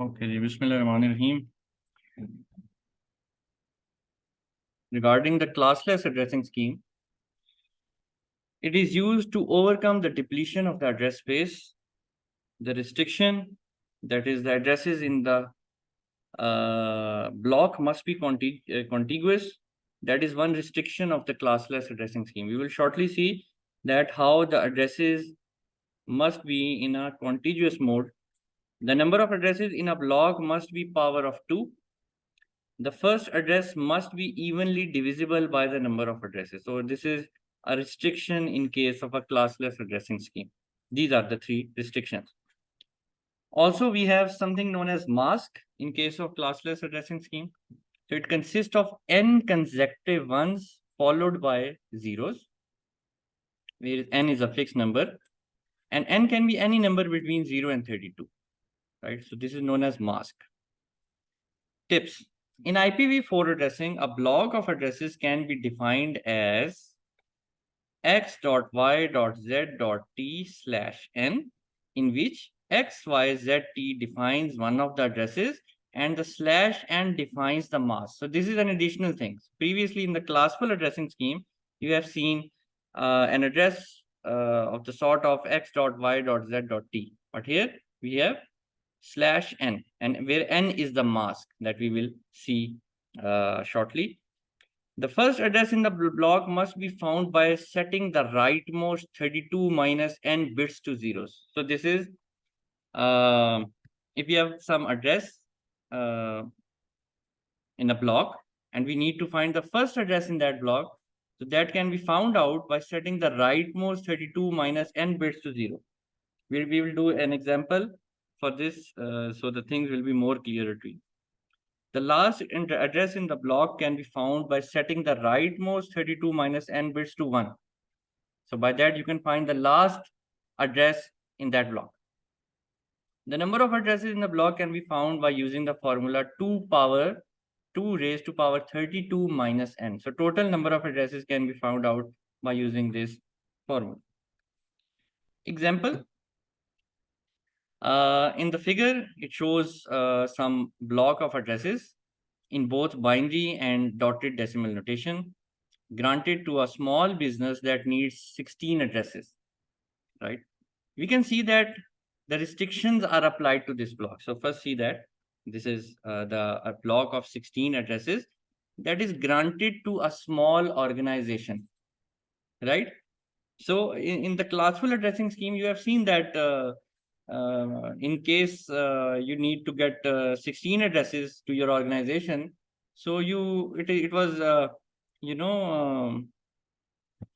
Okay, Bismillahirrahmanirrahim. Regarding the classless addressing scheme, it is used to overcome the depletion of the address space, the restriction, that is, the addresses in the block must be contiguous. That is one restriction of the classless addressing scheme. We will shortly see that how the addresses must be in a contiguous mode. The number of addresses in a block must be power of 2. The first address must be evenly divisible by the number of addresses. So this is a restriction in case of a classless addressing scheme. These are the three restrictions. Also, we have something known as mask in case of classless addressing scheme. So it consists of n consecutive ones followed by zeros, where n is a fixed number, and n can be any number between 0 and 32, right? So this is known as mask. Tips. In IPv4 addressing, a block of addresses can be defined as x.y.z.t/n, in which x, y, z, t defines one of the addresses and the /n defines the mask. So this is an additional thing. Previously in the classful addressing scheme, you have seen an address of the sort of x.y.z.t. But here we have /n, and where n is the mask that we will see shortly. The first address in the block must be found by setting the rightmost 32 minus n bits to zeros. So this is if you have some address in a block and we need to find the first address in that block, so that can be found out by setting the rightmost 32 minus n bits to 0. We will do an example for this so the things will be more clearer to you. The last address in the block can be found by setting the rightmost 32 minus n bits to 1. So by that, you can find the last address in that block. The number of addresses in the block can be found by using the formula 2 raised to power 32 minus n. So total number of addresses can be found out by using this formula. Example. In the figure, it shows some block of addresses in both binary and dotted decimal notation granted to a small business that needs 16 addresses, right? We can see that the restrictions are applied to this block. So first see that this is a block of 16 addresses that is granted to a small organization, right? So in the classful addressing scheme, you have seen that in case you need to get 16 addresses to your organization, so it was a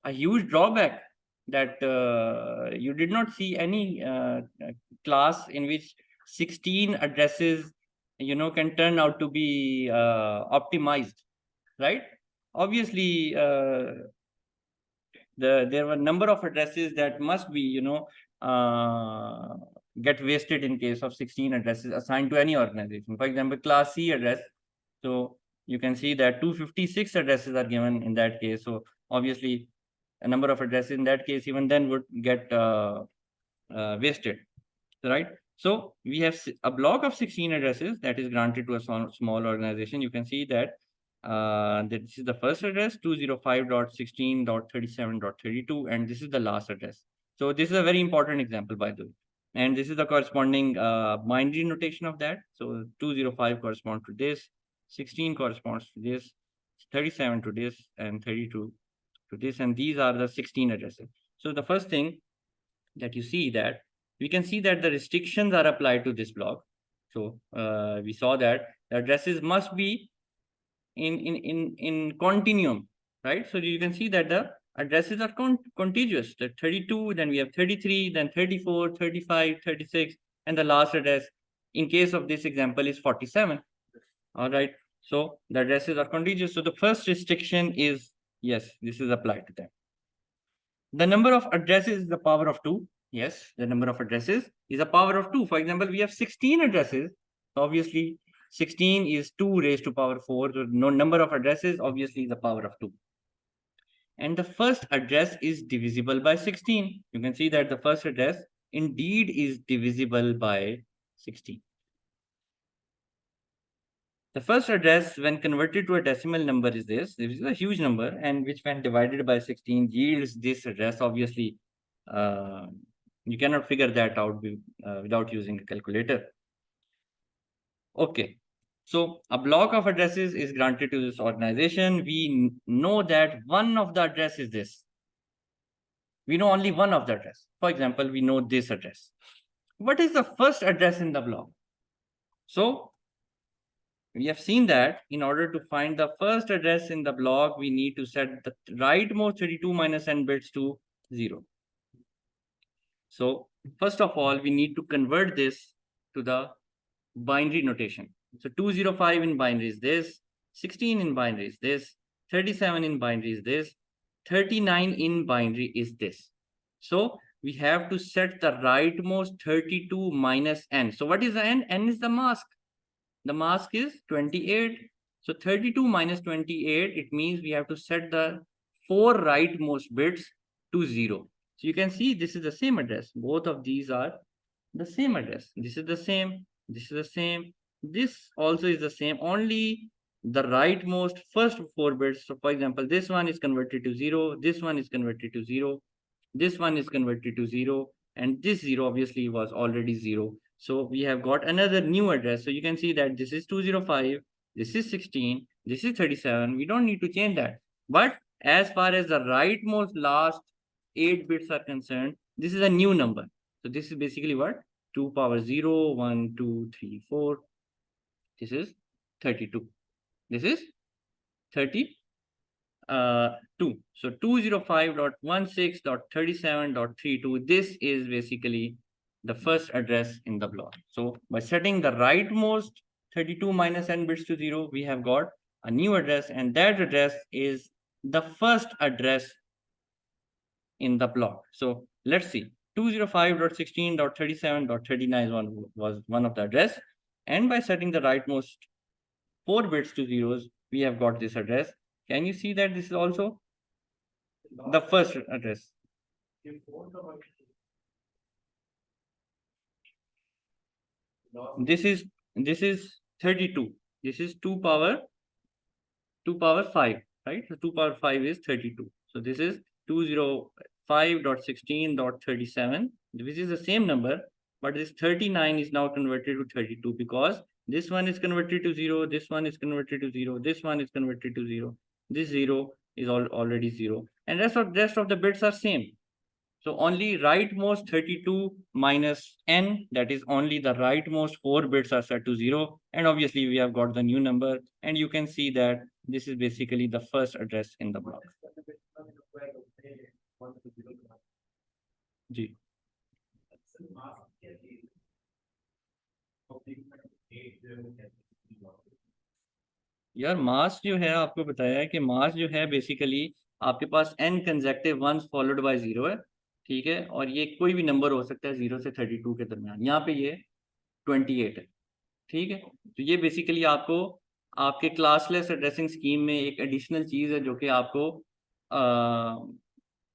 huge drawback that you did not see any class in which 16 addresses can turn out to be optimized, right? Obviously there were a number of addresses that must be get wasted in case of 16 addresses assigned to any organization. For example, class C address, so you can see that 256 addresses are given in that case. So obviously a number of addresses in that case even then would get wasted, right? So we have a block of 16 addresses that is granted to a small organization. You can see that this is the first address 205.16.37.32, and this is the last address. So this is a very important example, by the way, and this is the corresponding binary notation of that. So 205 corresponds to this, 16 corresponds to this, 37 to this, and 32 to this, and these are the 16 addresses. So the first thing that you see that we can see that the restrictions are applied to this block. So we saw that the addresses must be in continuum, right? So you can see that the addresses are contiguous. The 32, then we have 33, then 34, 35, 36, and the last address in case of this example is 47. All right. So the addresses are contiguous. So the first restriction is yes, this is applied to them. The number of addresses is the power of 2. Yes, the number of addresses is a power of 2. For example, we have 16 addresses. Obviously, 16 is 2 raised to power 4. So no number of addresses obviously is the power of 2. And the first address is divisible by 16. You can see that the first address indeed is divisible by 16. The first address when converted to a decimal number is this. This is a huge number, and which when divided by 16 yields this address. Obviously, you cannot figure that out without using a calculator. Okay, so a block of addresses is granted to this organization. We know that one of the address is this. We know only one of the address. For example, we know this address. What is the first address in the block? So we have seen that in order to find the first address in the block, we need to set the rightmost 32 minus n bits to 0. So first of all, we need to convert this to the binary notation. So 205 in binary is this, 16 in binary is this, 37 in binary is this, 39 in binary is this. So we have to set the rightmost 32 minus n. So what is the n? N is the mask. The mask is 28. So 32 minus 28, it means we have to set the 4 rightmost bits to 0. So you can see this is the same address. Both of these are the same address. This is the same. This is the same. This also is the same. Only the rightmost first 4 bits. So for example, this one is converted to 0. This one is converted to 0. This one is converted to 0. And this 0 obviously was already 0. So we have got another new address. So you can see that this is 205. This is 16. This is 37. We don't need to change that. But as far as the rightmost last 8 bits are concerned, this is a new number. So this is basically what? 2 power 0, 1, 2, 3, 4. This is 32. This is 32. So 205.16.37.32. This is basically the first address in the block. So by setting the rightmost 32 minus n bits to 0, we have got a new address, and that address is the first address in the block. So let's see. 205.16.37.39 was one of the address, and by setting the rightmost 4 bits to zeros, we have got this address. Can you see that this is also the first address? This is 32. This is 2 power 5, right? So 2 power 5 is 32. So this is 205.16.37, which is the same number, but this 39 is now converted to 32 because this one is converted to 0, this one is converted to 0, this one is converted to 0, this 0 is already 0, and rest of the bits are same. So only rightmost 32 minus n, that is only the rightmost 4 bits are set to 0, and obviously we have got the new number, and you can see that this is basically the first address in the block. जी यार मास जो है आपको बताया है कि मास जो है basically आपके पास n consecutive ones followed by 0 है, ठीक है, और ये कोई भी नंबर हो सकता है 0 से 32 के दरमियान। यहाँ पे ये 28 है, ठीक है। तो ये बेसिकली आपको आपके क्लासलेस एड्रेसिंग स्कीम में एक एडिशनल चीज़ है जो कि आपको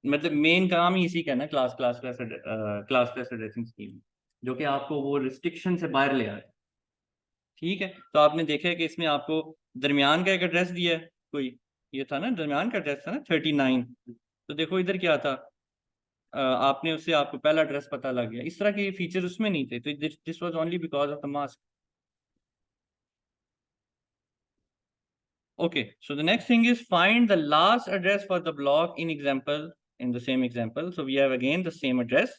मतलब मेन काम ही इसी का ना क्लासलेस एड्रेसिंग स्कीम, जो कि आपको वो रिस्ट्रिक्शन से बाहर ले आए, ठीक है। तो आपने देखा है कि इसमें आपको दरमियान का एक एड्रेस दिया है, कोई ये था ना दरमियान का एड्रेस था ना 39। तो देखो इधर क्या था, आपने उससे आपको पहला एड्रेस पता लग गया। इस तरह के फीचर उसमें नहीं थे, तो this was only because of the mask. Okay, so the next thing is find the last address for the block in the same example. So we have again the same address.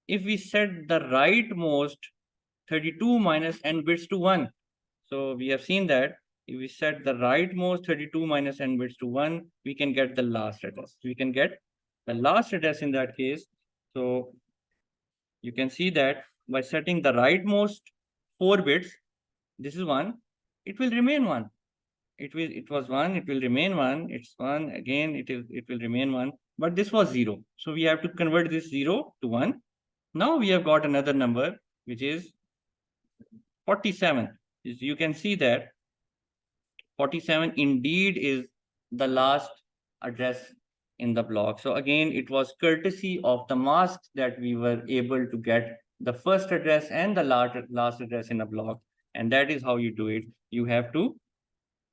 If we set the rightmost 32 minus n bits to 1, so we have seen that if we set the rightmost 32 minus n bits to 1, we can get the last address. We can get the last address in that case. So you can see that by setting the rightmost 4 bits, this is 1, it will remain 1. It was 1, it will remain 1, it's 1 again, it will remain 1, but this was 0, so we have to convert this 0 to 1. Now we have got another number which is 47. You can see that 47 indeed is the last address in the block. So again, it was courtesy of the masks that we were able to get the first address and the last address in a block. And that is how you do it. You have to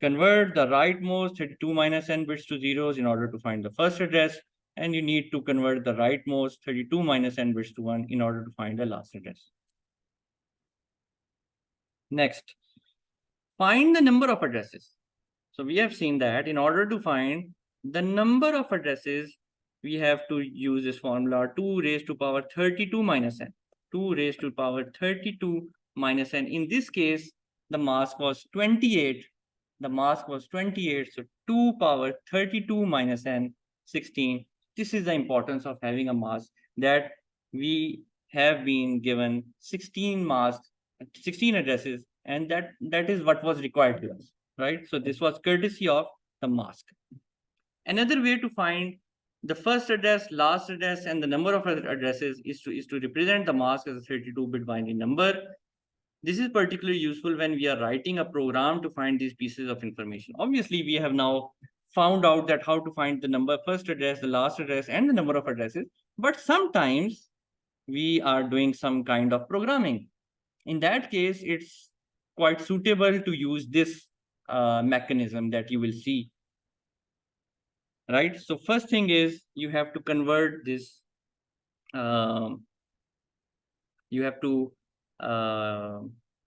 convert the rightmost 32 minus n bits to zeros in order to find the first address, and you need to convert the rightmost 32 minus n bits to 1 in order to find the last address. Next, find the number of addresses. So we have seen that in order to find the number of addresses, we have to use this formula 2 raised to power 32 minus n. 2 raised to power 32 minus n. In this case, the mask was 28. The mask was 28. So 2 power 32 minus n, 16. This is the importance of having a mask, that we have been given 16 masks, 16 addresses, and that is what was required to us, right? So this was courtesy of the mask. Another way to find the first address, last address, and the number of addresses is to represent the mask as a 32-bit binary number. This is particularly useful when we are writing a program to find these pieces of information. Obviously, we have now found out that how to find the number, first address, the last address, and the number of addresses. But sometimes we are doing some kind of programming. In that case, it's quite suitable to use this mechanism that you will see, right? So first thing is you have to convert this, you have to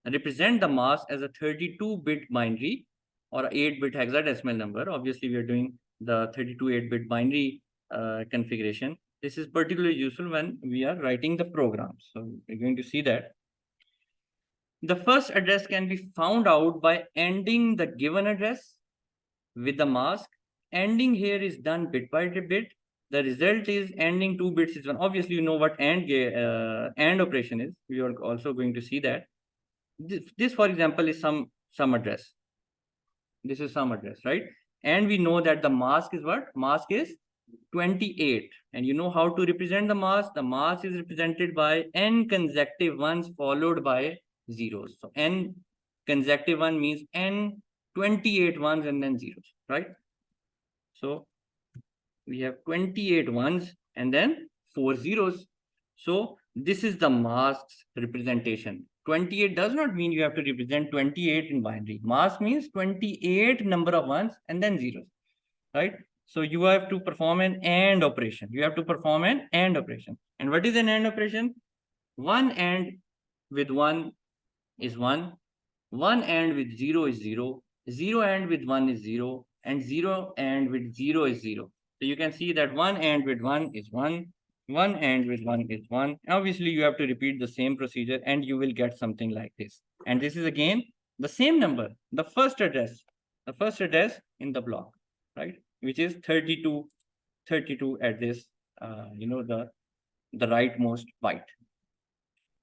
represent the mask as a 32-bit binary or 8-bit hexadecimal number. Obviously, we are doing the 32 8-bit binary configuration. This is particularly useful when we are writing the programs. So we're going to see that. The first address can be found out by ANDing the given address with the mask. ANDing here is done bit by bit. The result is ANDing 2 bits is 1. Obviously, you know what AND operation is. We are also going to see that. This, for example, is some address. This is some address, right? And we know that the mask is what? Mask is 28. And you know how to represent the mask? The mask is represented by n consecutive ones followed by zeros. So n consecutive one means n 28 ones and then zeros, right? So we have 28 ones and then 4 zeros. So this is the mask's representation. 28 does not mean you have to represent 28 in binary. Mask means 28 number of ones and then zeros, right? So you have to perform an AND operation. You have to perform an AND operation. And what is an AND operation? One AND with 1 is 1. One AND with 0 is 0. 0 AND with 1 is 0. And 0 AND with 0 is 0. So you can see that 1 AND with 1 is 1. 1 AND with 1 is 1. Obviously, you have to repeat the same procedure and you will get something like this. And this is again the same number, the first address in the block, right? Which is 32 at this, the rightmost byte.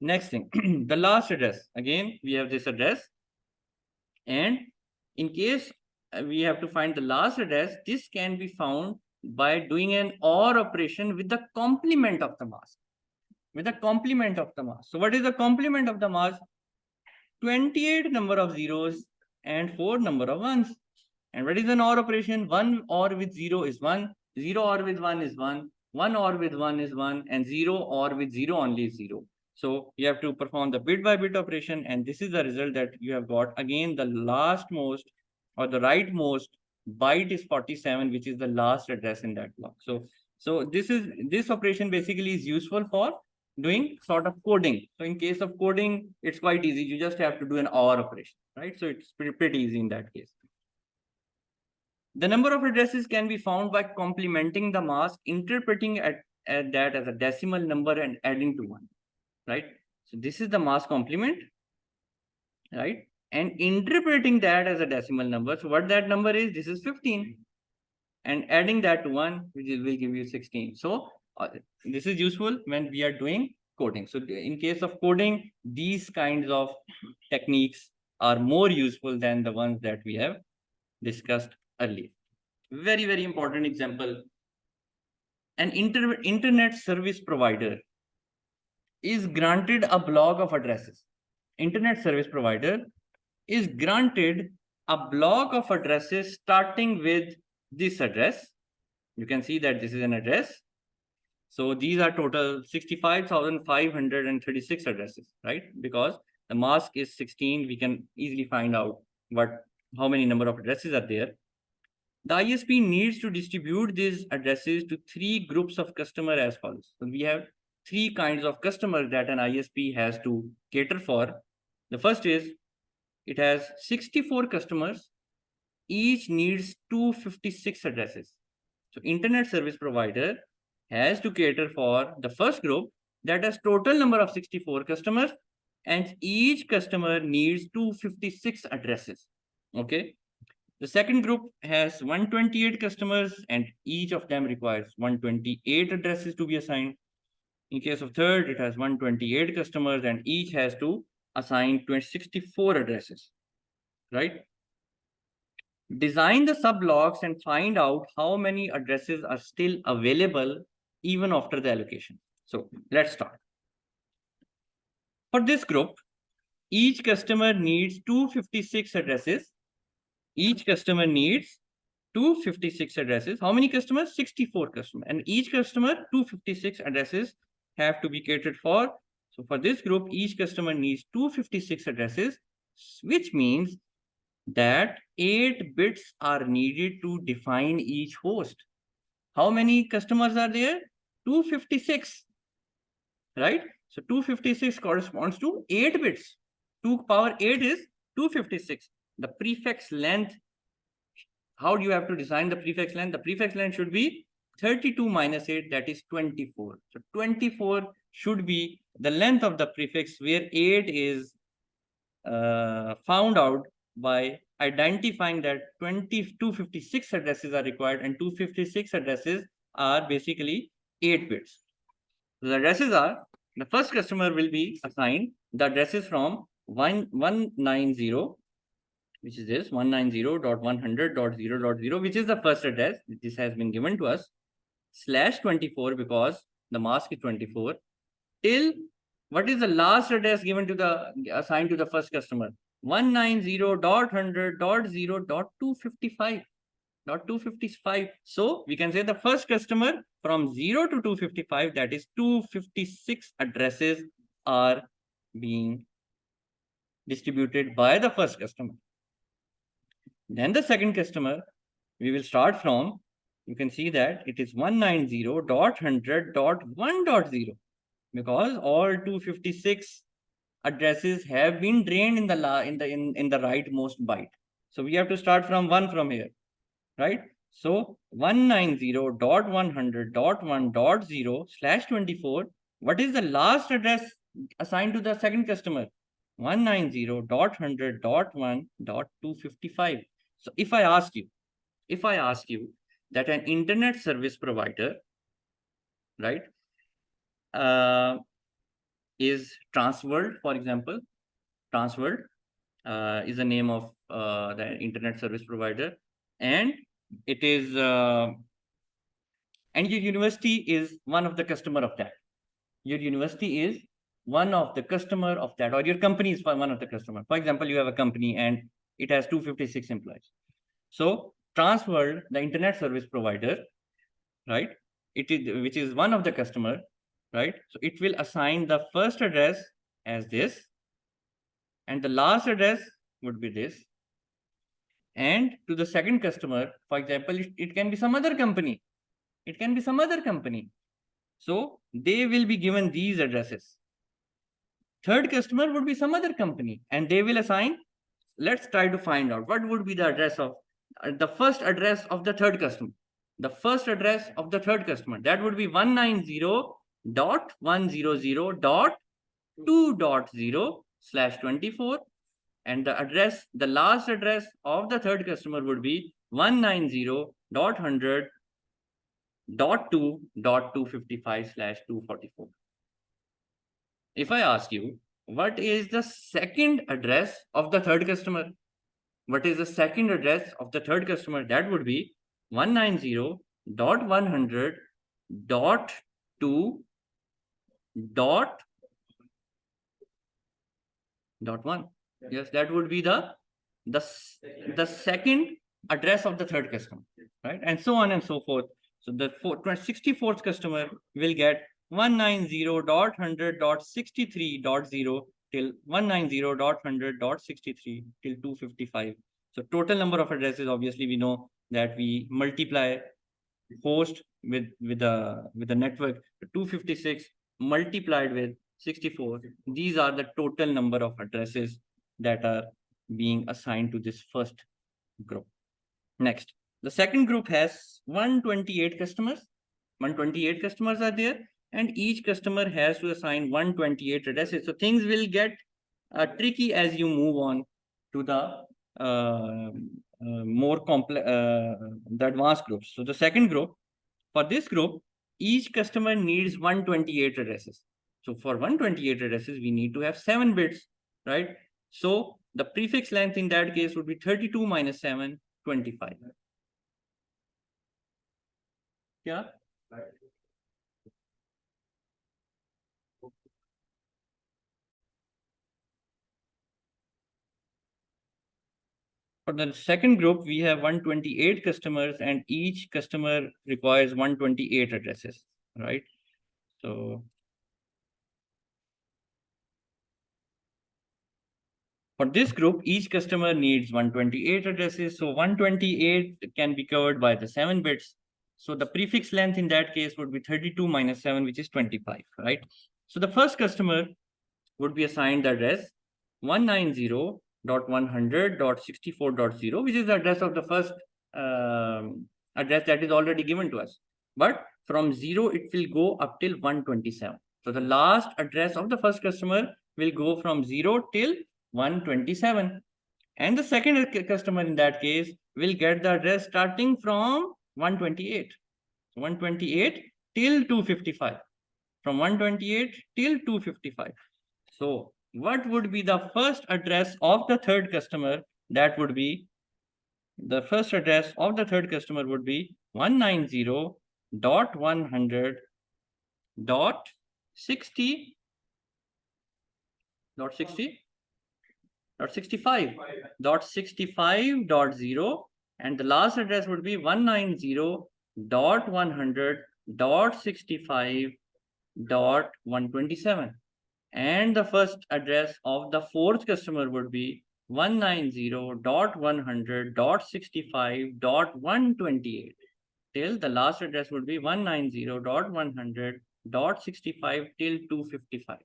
Next thing, the last address. Again, we have this address. And in case we have to find the last address, this can be found by doing an OR operation with the complement of the mask. With the complement of the mask. So what is the complement of the mask? 28 number of zeros and 4 number of ones. And what is an OR operation? 1 OR with 0 is 1. 0 OR with 1 is 1. 1 OR with 1 is 1. And 0 OR with 0 only is 0. So you have to perform the bit by bit operation. And this is the result that you have got. Again, the lastmost or the rightmost byte is 47, which is the last address in that block. So this operation basically is useful for doing sort of coding. So in case of coding, it's quite easy. You just have to do an OR operation, right? So it's pretty easy in that case. The number of addresses can be found by complementing the mask, interpreting that as a decimal number and adding to 1, right? So this is the mask complement, right? And interpreting that as a decimal number. So what that number is, this is 15. And adding that to 1, which will give you 16. So this is useful when we are doing coding. So in case of coding, these kinds of techniques are more useful than the ones that we have discussed earlier. Very, very important example. An internet service provider is granted a block of addresses. Internet service provider is granted a block of addresses starting with this address. You can see that this is an address. So these are total 65,536 addresses, right? Because the mask is 16. We can easily find out how many number of addresses are there. The ISP needs to distribute these addresses to 3 groups of customer as follows. So we have 3 kinds of customers that an ISP has to cater for. The first is it has 64 customers. Each needs 256 addresses. So internet service provider has to cater for the first group that has total number of 64 customers, and each customer needs 256 addresses. Okay. The second group has 128 customers, and each of them requires 128 addresses to be assigned. In case of third, it has 128 customers, and each has to assign 64 addresses, right? Design the subblocks and find out how many addresses are still available even after the allocation. So let's start. For this group, each customer needs 256 addresses. Each customer needs 256 addresses. How many customers? 64 customers. And each customer, 256 addresses have to be catered for. So for this group, each customer needs 256 addresses, which means that 8 bits are needed to define each host. How many customers are there? 256, right? So 256 corresponds to 8 bits. 2 power 8 is 256. The prefix length, how do you have to design the prefix length? The prefix length should be 32 minus 8, that is 24. So 24 should be the length of the prefix, where 8 is found out by identifying that 256 addresses are required, and 256 addresses are basically 8 bits. So the addresses are, the first customer will be assigned the addresses from 190, which is this 190.100.0.0, which is the first address. This has been given to us, /24 because the mask is 24, till what is the last address given to the assigned to the first customer? 190.100.0.255. So we can say the first customer from 0 to 255, that is 256 addresses are being distributed by the first customer. Then the second customer, we will start from, you can see that it is 190.100.1.0, because all 256 addresses have been drained in the rightmost byte. So we have to start from 1 from here, right? So 190.100.1.0/24. What is the last address assigned to the second customer? 190.100.1.255. So if I ask you that an internet service provider, right, is Transworld, for example. Transworld is the name of the internet service provider, and it is and your university is one of the customer of that. Your university is one of the customer of that, or your company is one of the customer. For example, you have a company and it has 256 employees. So Transworld, the internet service provider, right, which is one of the customer, right? So it will assign the first address as this, and the last address would be this. And to the second customer, for example, it can be some other company. It can be some other company. So they will be given these addresses. Third customer would be some other company, and they will assign. Let's try to find out what would be the address of the first address of the third customer. The first address of the third customer, that would be 190.100.2.0/24, and the last address of the third customer would be 190.100.2.255/244. If I ask you, what is the second address of the third customer? What is the second address of the third customer? That would be 190.100.2.1. Yes, that would be the second address of the third customer, right? And so on and so forth. So the 64th customer will get 190.100.63.0 till 190.100.63 till 255. So total number of addresses, obviously we know that we multiply host with the network 256 multiplied with 64. These are the total number of addresses that are being assigned to this first group. Next, the second group has 128 customers. 128 customers are there, and each customer has to assign 128 addresses. So things will get tricky as you move on to the more complex, the advanced groups. So the second group, for this group, each customer needs 128 addresses. So for 128 addresses, we need to have 7 bits, right? So the prefix length in that case would be 32 minus 7, 25. Yeah. For the second group, we have 128 customers, and each customer requires 128 addresses, right? So for this group, each customer needs 128 addresses. So 128 can be covered by the 7 bits. So the prefix length in that case would be 32 minus 7, which is 25, right? So the first customer would be assigned the address 190.100.64.0, which is the address of the first address that is already given to us. But from 0, it will go up till 127. So the last address of the first customer will go from 0 till 127. And the second customer in that case will get the address starting from 128. 128 till 255. From 128 till 255. So what would be the first address of the third customer? That would be, the first address of the third customer would be 190.100.60 .65.0, and the last address would be 190.100.65.127. And the first address of the fourth customer would be 190.100.65.128 till the last address would be 190.100.65 till 255.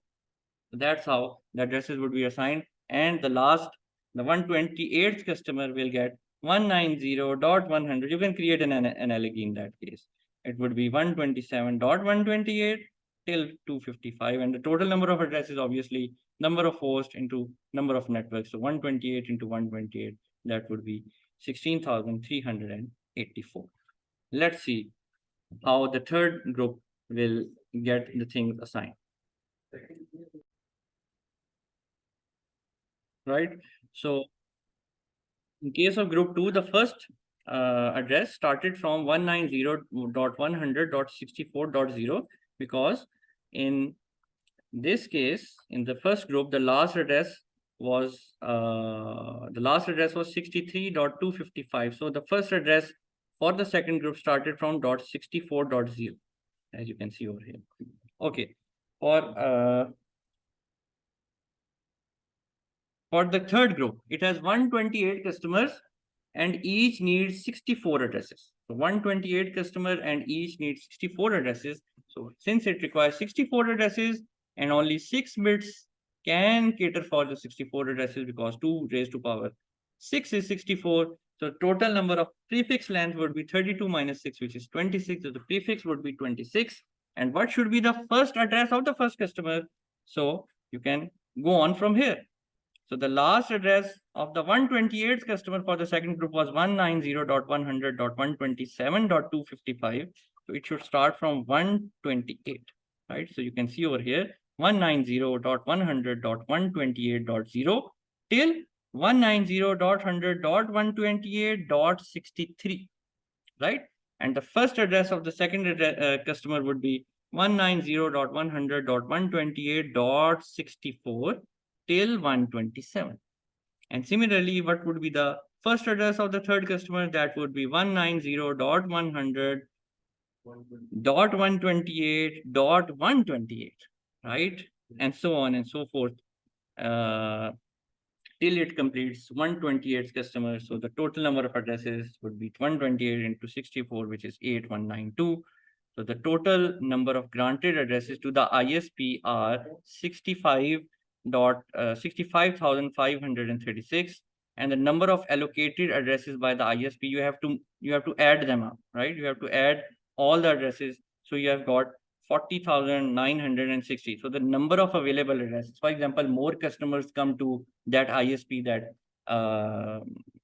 So that's how the addresses would be assigned, and the 128th customer will get 190.100. You can create an analogy in that case. It would be 127.128 till 255, and the total number of addresses, obviously number of hosts into number of networks. So 128 into 128, that would be 16,384. Let's see how the third group will get the things assigned. Right? So in case of group 2, the first address started from 190.100.64.0, because in this case, in the first group, the last address was 63.255. So the first address for the second group started from .64.0, as you can see over here. Okay. For the third group, it has 128 customers and each needs 64 addresses. So 128 customers and each needs 64 addresses. So since it requires 64 addresses and only 6 bits can cater for the 64 addresses, because 2 raised to power 6 is 64. So total number of prefix length would be 32 minus 6, which is 26. So the prefix would be 26. And what should be the first address of the first customer? So you can go on from here. So the last address of the 128th customer for the second group was 190.100.127.255. So it should start from 128, right? So you can see over here 190.100.128.0 till 190.100.128.63, right? And the first address of the second customer would be 190.100.128.64 till 127. And similarly, what would be the first address of the third customer? That would be 190.100.128.128, right? And so on and so forth. till it completes 128 customers. So the total number of addresses would be 128 into 64, which is 8192. So the total number of granted addresses to the ISP are 65,536, and the number of allocated addresses by the ISP, you have to add them up, right? You have to add all the addresses. So you have got 40,960. So the number of available addresses, for example, more customers come to that ISP that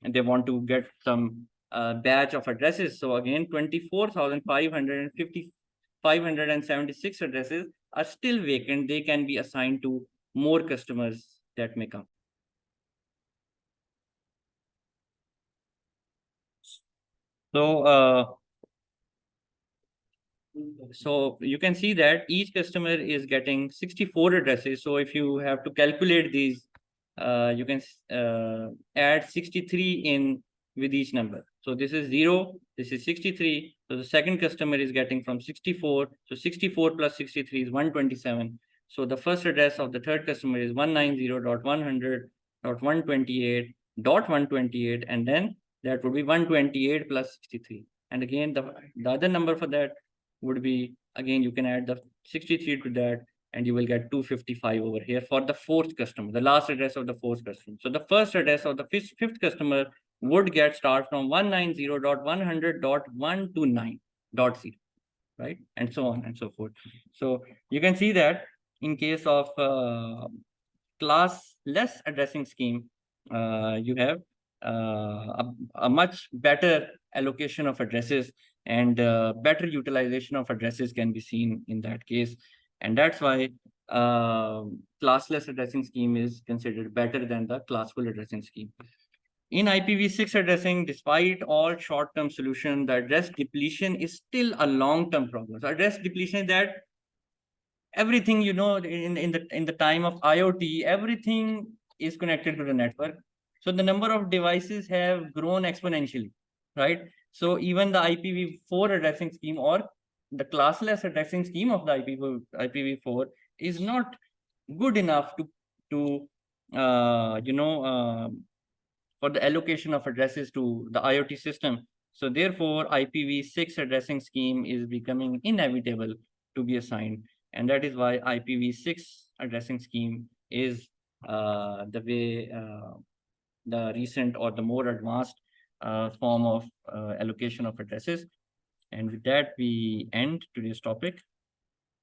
they want to get some batch of addresses. So again, 576 addresses are still vacant. They can be assigned to more customers that may come. So you can see that each customer is getting 64 addresses. So if you have to calculate these, you can add 63 in with each number. So this is 0, this is 63. So the second customer is getting from 64. So 64 plus 63 is 127. So the first address of the third customer is 190.100.128.128, and then that would be 128 plus 63. And again, the other number for that would be, again, you can add the 63 to that, and you will get 255 over here for the fourth customer, the last address of the fourth customer. So the first address of the fifth customer would get start from 190.100.129.0, right? And so on and so forth. So you can see that in case of classless addressing scheme, you have a much better allocation of addresses, and better utilization of addresses can be seen in that case. And that's why classless addressing scheme is considered better than the classful addressing scheme. In IPv6 addressing, despite all short-term solution, the address depletion is still a long-term problem. So address depletion is that everything, in the time of IoT, everything is connected to the network. So the number of devices have grown exponentially, right? So even the IPv4 addressing scheme, or the classless addressing scheme of the IPv4 is not good enough to for the allocation of addresses to the IoT system. So therefore, IPv6 addressing scheme is becoming inevitable to be assigned. And that is why IPv6 addressing scheme is the way, the recent or the more advanced form of allocation of addresses. And with that, we end today's topic.